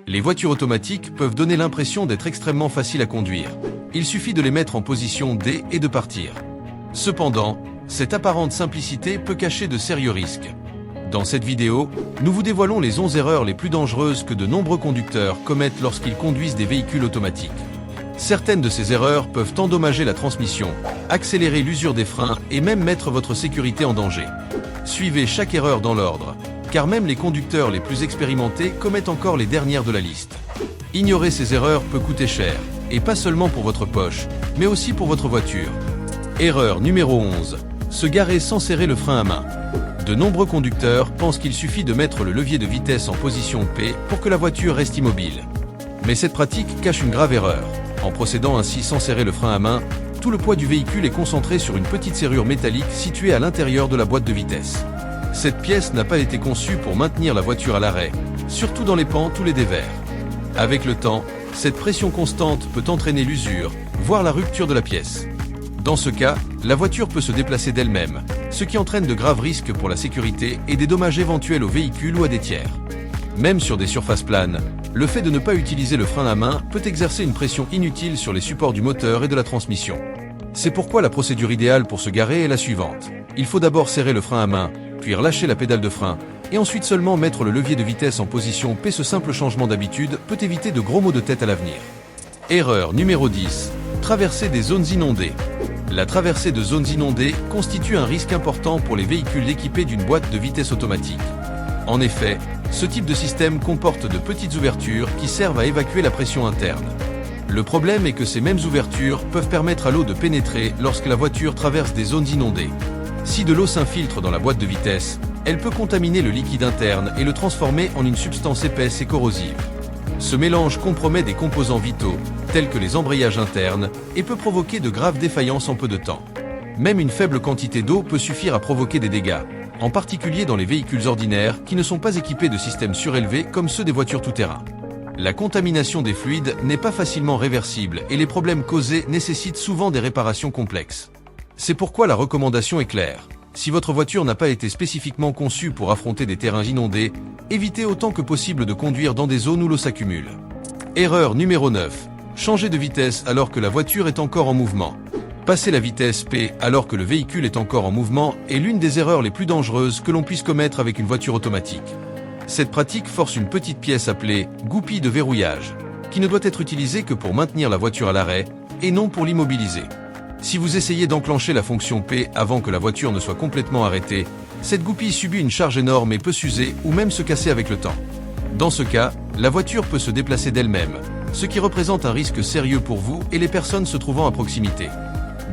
Les voitures automatiques peuvent donner l'impression d'être extrêmement faciles à conduire. Il suffit de les mettre en position D et de partir. Cependant, cette apparente simplicité peut cacher de sérieux risques. Dans cette vidéo, nous vous dévoilons les 11 erreurs les plus dangereuses que de nombreux conducteurs commettent lorsqu'ils conduisent des véhicules automatiques. Certaines de ces erreurs peuvent endommager la transmission, accélérer l'usure des freins et même mettre votre sécurité en danger. Suivez chaque erreur dans l'ordre, car même les conducteurs les plus expérimentés commettent encore les dernières de la liste. Ignorer ces erreurs peut coûter cher, et pas seulement pour votre poche, mais aussi pour votre voiture. Erreur numéro 11. Se garer sans serrer le frein à main. De nombreux conducteurs pensent qu'il suffit de mettre le levier de vitesse en position P pour que la voiture reste immobile. Mais cette pratique cache une grave erreur. En procédant ainsi sans serrer le frein à main, tout le poids du véhicule est concentré sur une petite serrure métallique située à l'intérieur de la boîte de vitesse. Cette pièce n'a pas été conçue pour maintenir la voiture à l'arrêt, surtout dans les pentes ou les dévers. Avec le temps, cette pression constante peut entraîner l'usure, voire la rupture de la pièce. Dans ce cas, la voiture peut se déplacer d'elle-même, ce qui entraîne de graves risques pour la sécurité et des dommages éventuels au véhicule ou à des tiers. Même sur des surfaces planes, le fait de ne pas utiliser le frein à main peut exercer une pression inutile sur les supports du moteur et de la transmission. C'est pourquoi la procédure idéale pour se garer est la suivante. Il faut d'abord serrer le frein à main, puis relâcher la pédale de frein, et ensuite seulement mettre le levier de vitesse en position P. Ce simple changement d'habitude peut éviter de gros maux de tête à l'avenir. Erreur numéro 10. Traverser des zones inondées. La traversée de zones inondées constitue un risque important pour les véhicules équipés d'une boîte de vitesse automatique. En effet, ce type de système comporte de petites ouvertures qui servent à évacuer la pression interne. Le problème est que ces mêmes ouvertures peuvent permettre à l'eau de pénétrer lorsque la voiture traverse des zones inondées. Si de l'eau s'infiltre dans la boîte de vitesse, elle peut contaminer le liquide interne et le transformer en une substance épaisse et corrosive. Ce mélange compromet des composants vitaux, tels que les embrayages internes, et peut provoquer de graves défaillances en peu de temps. Même une faible quantité d'eau peut suffire à provoquer des dégâts, en particulier dans les véhicules ordinaires qui ne sont pas équipés de systèmes surélevés comme ceux des voitures tout-terrain. La contamination des fluides n'est pas facilement réversible et les problèmes causés nécessitent souvent des réparations complexes. C'est pourquoi la recommandation est claire. Si votre voiture n'a pas été spécifiquement conçue pour affronter des terrains inondés, évitez autant que possible de conduire dans des zones où l'eau s'accumule. Erreur numéro 9. Changer de vitesse alors que la voiture est encore en mouvement. Passer la vitesse P alors que le véhicule est encore en mouvement est l'une des erreurs les plus dangereuses que l'on puisse commettre avec une voiture automatique. Cette pratique force une petite pièce appelée goupille de verrouillage, qui ne doit être utilisée que pour maintenir la voiture à l'arrêt et non pour l'immobiliser. Si vous essayez d'enclencher la fonction P avant que la voiture ne soit complètement arrêtée, cette goupille subit une charge énorme et peut s'user ou même se casser avec le temps. Dans ce cas, la voiture peut se déplacer d'elle-même, ce qui représente un risque sérieux pour vous et les personnes se trouvant à proximité.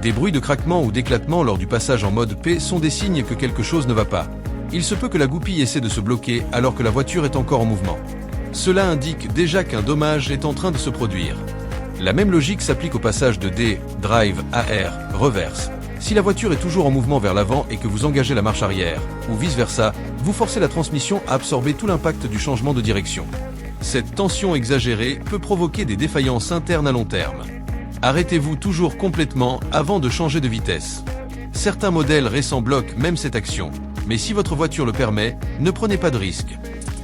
Des bruits de craquement ou d'éclatement lors du passage en mode P sont des signes que quelque chose ne va pas. Il se peut que la goupille essaie de se bloquer alors que la voiture est encore en mouvement. Cela indique déjà qu'un dommage est en train de se produire. La même logique s'applique au passage de D, drive, AR, reverse. Si la voiture est toujours en mouvement vers l'avant et que vous engagez la marche arrière, ou vice-versa, vous forcez la transmission à absorber tout l'impact du changement de direction. Cette tension exagérée peut provoquer des défaillances internes à long terme. Arrêtez-vous toujours complètement avant de changer de vitesse. Certains modèles récents bloquent même cette action, mais si votre voiture le permet, ne prenez pas de risque.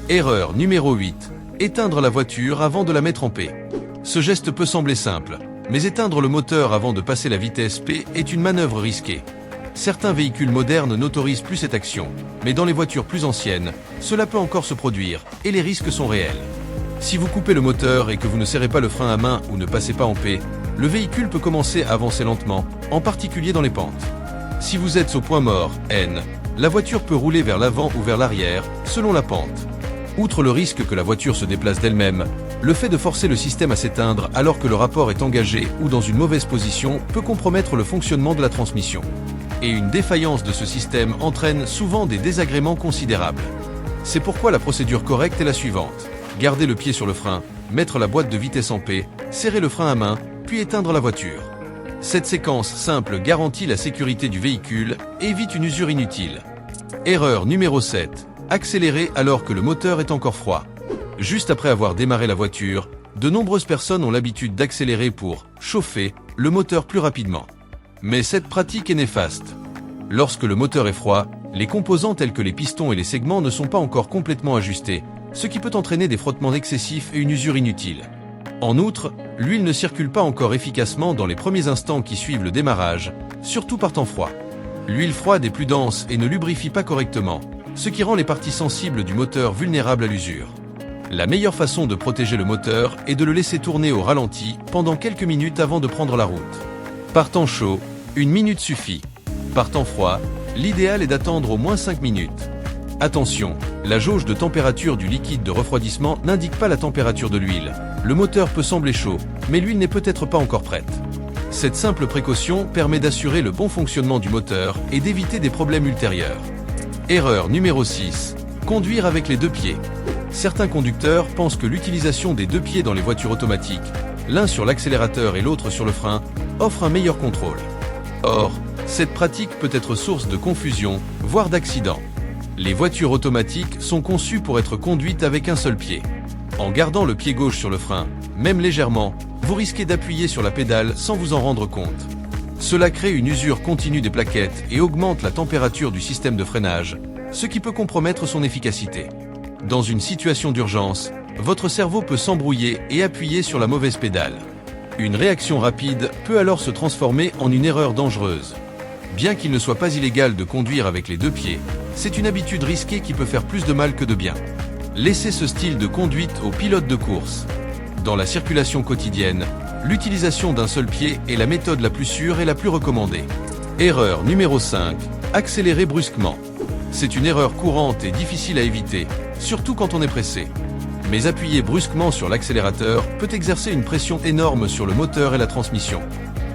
Erreur numéro 8. Éteindre la voiture avant de la mettre en P. Ce geste peut sembler simple, mais éteindre le moteur avant de passer la vitesse P est une manœuvre risquée. Certains véhicules modernes n'autorisent plus cette action, mais dans les voitures plus anciennes, cela peut encore se produire, et les risques sont réels. Si vous coupez le moteur et que vous ne serrez pas le frein à main ou ne passez pas en P, le véhicule peut commencer à avancer lentement, en particulier dans les pentes. Si vous êtes au point mort, N, la voiture peut rouler vers l'avant ou vers l'arrière, selon la pente. Outre le risque que la voiture se déplace d'elle-même, le fait de forcer le système à s'éteindre alors que le rapport est engagé ou dans une mauvaise position peut compromettre le fonctionnement de la transmission. Et une défaillance de ce système entraîne souvent des désagréments considérables. C'est pourquoi la procédure correcte est la suivante. Garder le pied sur le frein, mettre la boîte de vitesse en P, serrer le frein à main, puis éteindre la voiture. Cette séquence simple garantit la sécurité du véhicule et évite une usure inutile. Erreur numéro 7. Accélérer alors que le moteur est encore froid. Juste après avoir démarré la voiture, de nombreuses personnes ont l'habitude d'accélérer pour chauffer le moteur plus rapidement. Mais cette pratique est néfaste. Lorsque le moteur est froid, les composants tels que les pistons et les segments ne sont pas encore complètement ajustés, ce qui peut entraîner des frottements excessifs et une usure inutile. En outre, l'huile ne circule pas encore efficacement dans les premiers instants qui suivent le démarrage, surtout par temps froid. L'huile froide est plus dense et ne lubrifie pas correctement, ce qui rend les parties sensibles du moteur vulnérables à l'usure. La meilleure façon de protéger le moteur est de le laisser tourner au ralenti pendant quelques minutes avant de prendre la route. Par temps chaud, 1 minute suffit. Par temps froid, l'idéal est d'attendre au moins 5 minutes. Attention, la jauge de température du liquide de refroidissement n'indique pas la température de l'huile. Le moteur peut sembler chaud, mais l'huile n'est peut-être pas encore prête. Cette simple précaution permet d'assurer le bon fonctionnement du moteur et d'éviter des problèmes ultérieurs. Erreur numéro 6. Conduire avec les deux pieds. Certains conducteurs pensent que l'utilisation des deux pieds dans les voitures automatiques, l'un sur l'accélérateur et l'autre sur le frein, offre un meilleur contrôle. Or, cette pratique peut être source de confusion, voire d'accidents. Les voitures automatiques sont conçues pour être conduites avec un seul pied. En gardant le pied gauche sur le frein, même légèrement, vous risquez d'appuyer sur la pédale sans vous en rendre compte. Cela crée une usure continue des plaquettes et augmente la température du système de freinage, ce qui peut compromettre son efficacité. Dans une situation d'urgence, votre cerveau peut s'embrouiller et appuyer sur la mauvaise pédale. Une réaction rapide peut alors se transformer en une erreur dangereuse. Bien qu'il ne soit pas illégal de conduire avec les deux pieds, c'est une habitude risquée qui peut faire plus de mal que de bien. Laissez ce style de conduite aux pilotes de course. Dans la circulation quotidienne, l'utilisation d'un seul pied est la méthode la plus sûre et la plus recommandée. Erreur numéro 5. Accélérer brusquement. C'est une erreur courante et difficile à éviter, surtout quand on est pressé. Mais appuyer brusquement sur l'accélérateur peut exercer une pression énorme sur le moteur et la transmission.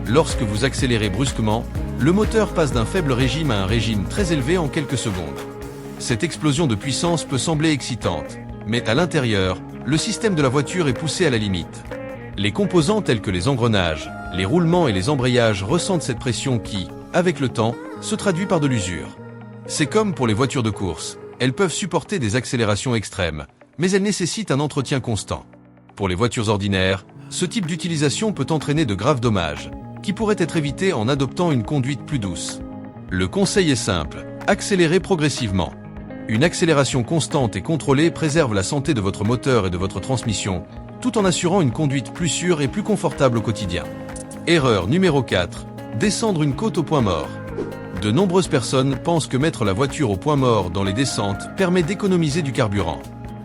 Lorsque vous accélérez brusquement, le moteur passe d'un faible régime à un régime très élevé en quelques secondes. Cette explosion de puissance peut sembler excitante, mais à l'intérieur, le système de la voiture est poussé à la limite. Les composants tels que les engrenages, les roulements et les embrayages ressentent cette pression qui, avec le temps, se traduit par de l'usure. C'est comme pour les voitures de course, elles peuvent supporter des accélérations extrêmes, mais elles nécessitent un entretien constant. Pour les voitures ordinaires, ce type d'utilisation peut entraîner de graves dommages, qui pourraient être évités en adoptant une conduite plus douce. Le conseil est simple, accélérez progressivement. Une accélération constante et contrôlée préserve la santé de votre moteur et de votre transmission, tout en assurant une conduite plus sûre et plus confortable au quotidien. Erreur numéro 4. Descendre une côte au point mort. De nombreuses personnes pensent que mettre la voiture au point mort dans les descentes permet d'économiser du carburant.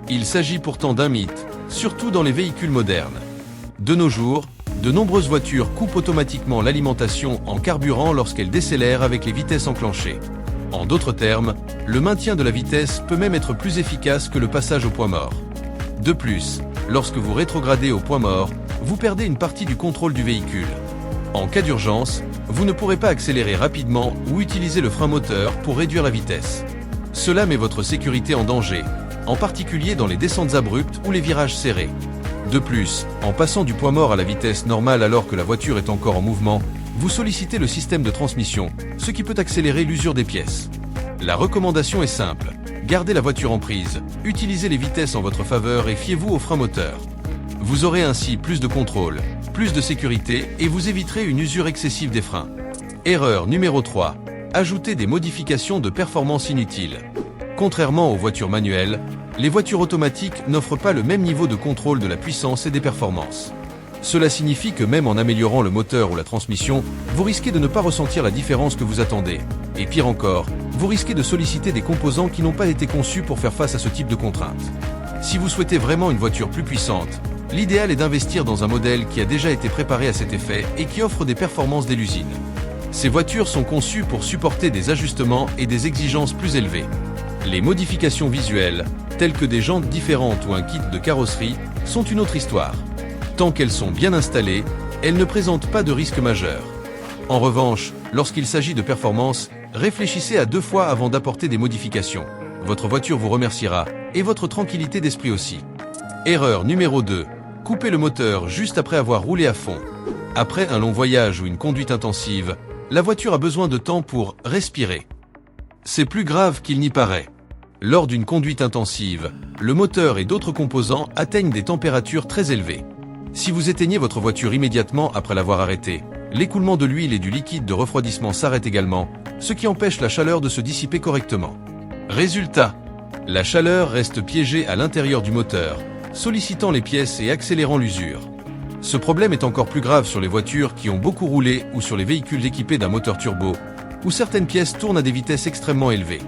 Il s'agit pourtant d'un mythe, surtout dans les véhicules modernes. De nos jours, de nombreuses voitures coupent automatiquement l'alimentation en carburant lorsqu'elles décélèrent avec les vitesses enclenchées. En d'autres termes, le maintien de la vitesse peut même être plus efficace que le passage au point mort. De plus, lorsque vous rétrogradez au point mort, vous perdez une partie du contrôle du véhicule. En cas d'urgence, vous ne pourrez pas accélérer rapidement ou utiliser le frein moteur pour réduire la vitesse. Cela met votre sécurité en danger, en particulier dans les descentes abruptes ou les virages serrés. De plus, en passant du point mort à la vitesse normale alors que la voiture est encore en mouvement, vous sollicitez le système de transmission, ce qui peut accélérer l'usure des pièces. La recommandation est simple, gardez la voiture en prise, utilisez les vitesses en votre faveur et fiez-vous au frein moteur. Vous aurez ainsi plus de contrôle, plus de sécurité et vous éviterez une usure excessive des freins. Erreur numéro 3. Ajoutez des modifications de performance inutiles. Contrairement aux voitures manuelles, les voitures automatiques n'offrent pas le même niveau de contrôle de la puissance et des performances. Cela signifie que même en améliorant le moteur ou la transmission, vous risquez de ne pas ressentir la différence que vous attendez. Et pire encore, vous risquez de solliciter des composants qui n'ont pas été conçus pour faire face à ce type de contraintes. Si vous souhaitez vraiment une voiture plus puissante, l'idéal est d'investir dans un modèle qui a déjà été préparé à cet effet et qui offre des performances dès l'usine. Ces voitures sont conçues pour supporter des ajustements et des exigences plus élevées. Les modifications visuelles, telles que des jantes différentes ou un kit de carrosserie, sont une autre histoire. Tant qu'elles sont bien installées, elles ne présentent pas de risque majeur. En revanche, lorsqu'il s'agit de performance, réfléchissez à 2 fois avant d'apporter des modifications. Votre voiture vous remerciera, et votre tranquillité d'esprit aussi. Erreur numéro 2. Coupez le moteur juste après avoir roulé à fond. Après un long voyage ou une conduite intensive, la voiture a besoin de temps pour respirer. C'est plus grave qu'il n'y paraît. Lors d'une conduite intensive, le moteur et d'autres composants atteignent des températures très élevées. Si vous éteignez votre voiture immédiatement après l'avoir arrêtée, l'écoulement de l'huile et du liquide de refroidissement s'arrête également, ce qui empêche la chaleur de se dissiper correctement. Résultat, La chaleur reste piégée à l'intérieur du moteur, sollicitant les pièces et accélérant l'usure. Ce problème est encore plus grave sur les voitures qui ont beaucoup roulé ou sur les véhicules équipés d'un moteur turbo, où certaines pièces tournent à des vitesses extrêmement élevées.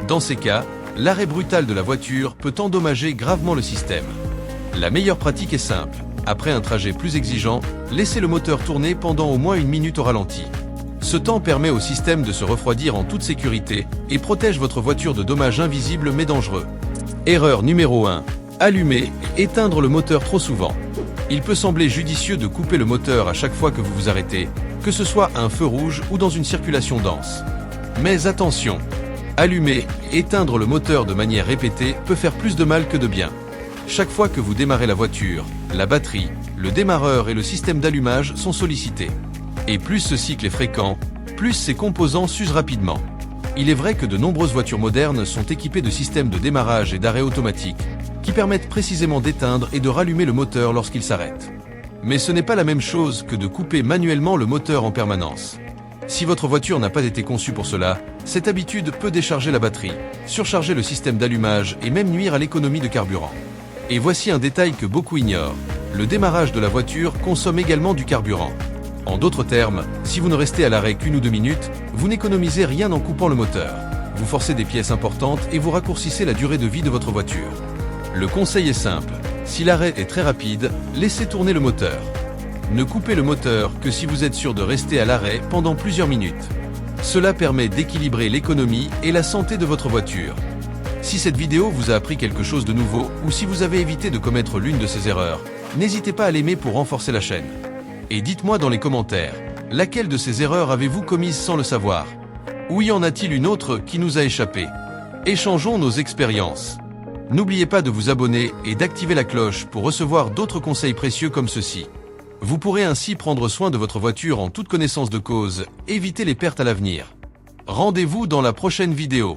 Dans ces cas, l'arrêt brutal de la voiture peut endommager gravement le système. La meilleure pratique est simple. Après un trajet plus exigeant, laissez le moteur tourner pendant au moins 1 minute au ralenti. Ce temps permet au système de se refroidir en toute sécurité et protège votre voiture de dommages invisibles mais dangereux. Erreur numéro 1. Allumer et éteindre le moteur trop souvent. Il peut sembler judicieux de couper le moteur à chaque fois que vous vous arrêtez, que ce soit à un feu rouge ou dans une circulation dense. Mais attention, allumer et éteindre le moteur de manière répétée peut faire plus de mal que de bien. Chaque fois que vous démarrez la voiture, la batterie, le démarreur et le système d'allumage sont sollicités. Et plus ce cycle est fréquent, plus ces composants s'usent rapidement. Il est vrai que de nombreuses voitures modernes sont équipées de systèmes de démarrage et d'arrêt automatique, qui permettent précisément d'éteindre et de rallumer le moteur lorsqu'il s'arrête. Mais ce n'est pas la même chose que de couper manuellement le moteur en permanence. Si votre voiture n'a pas été conçue pour cela, cette habitude peut décharger la batterie, surcharger le système d'allumage et même nuire à l'économie de carburant. Et voici un détail que beaucoup ignorent. Le démarrage de la voiture consomme également du carburant. En d'autres termes, si vous ne restez à l'arrêt qu'1 ou 2 minutes, vous n'économisez rien en coupant le moteur. Vous forcez des pièces importantes et vous raccourcissez la durée de vie de votre voiture. Le conseil est simple. Si l'arrêt est très rapide, laissez tourner le moteur. Ne coupez le moteur que si vous êtes sûr de rester à l'arrêt pendant plusieurs minutes. Cela permet d'équilibrer l'économie et la santé de votre voiture. Si cette vidéo vous a appris quelque chose de nouveau ou si vous avez évité de commettre l'une de ces erreurs, n'hésitez pas à l'aimer pour renforcer la chaîne. Et dites-moi dans les commentaires, laquelle de ces erreurs avez-vous commise sans le savoir? Ou y en a-t-il une autre qui nous a échappé? Échangeons nos expériences. N'oubliez pas de vous abonner et d'activer la cloche pour recevoir d'autres conseils précieux comme ceci. Vous pourrez ainsi prendre soin de votre voiture en toute connaissance de cause, éviter les pertes à l'avenir. Rendez-vous dans la prochaine vidéo.